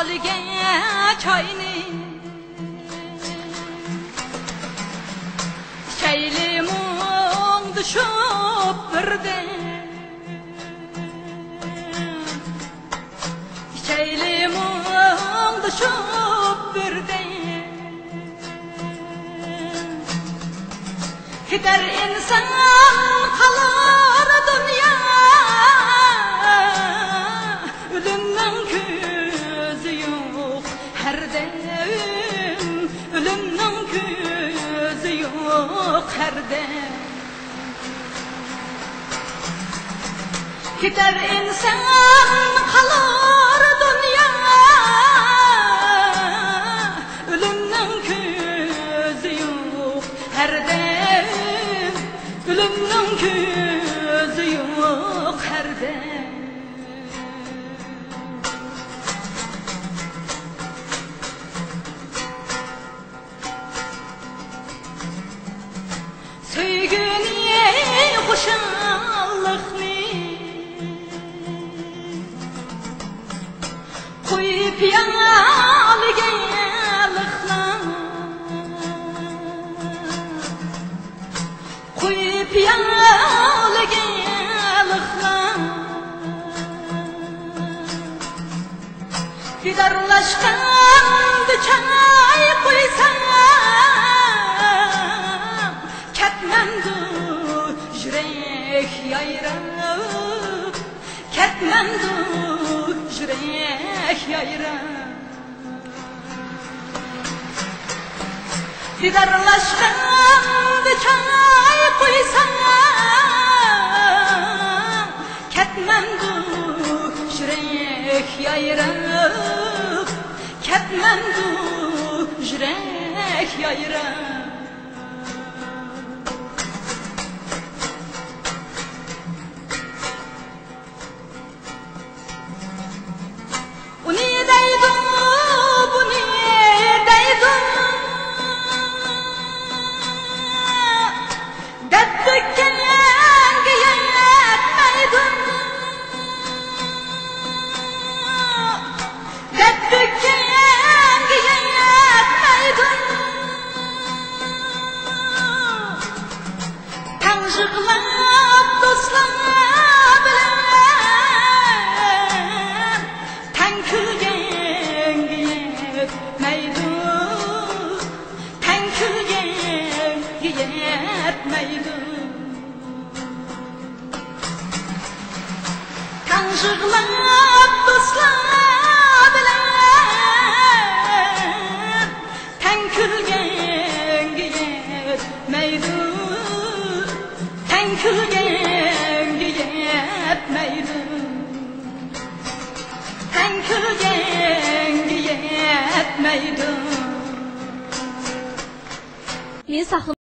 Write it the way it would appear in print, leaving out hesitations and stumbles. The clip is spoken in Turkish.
piyolige choyni Şeylimon düşüp birden Şeylimon düşüp birden Gider insan kalır dünya Ölümden közü yok her dem Ölümden közü yok her dem Gider insan kalır dünya Ölümden közü yok her dem Ölümden közü yok her dem Söygüne hoşallıkni Koyup yalıge lıklan Koyup yalıge lıklan Didarlaşkan çay koysam Ketmendu jürek yayrab Ketmendu jürek yayrab Didarlaşkan çay koysam Ketmendu jürek yayrab Ketmendu jürek yayrab Tanrıqlab dostlar bilen Tenkülgen yetmeydu Tenkülgen yetmeydu Tanrıqlab dostlar bilen Tenkülgen yetmeydu Tenkülgen yetmeydi Tenkülgen yetmeydi Men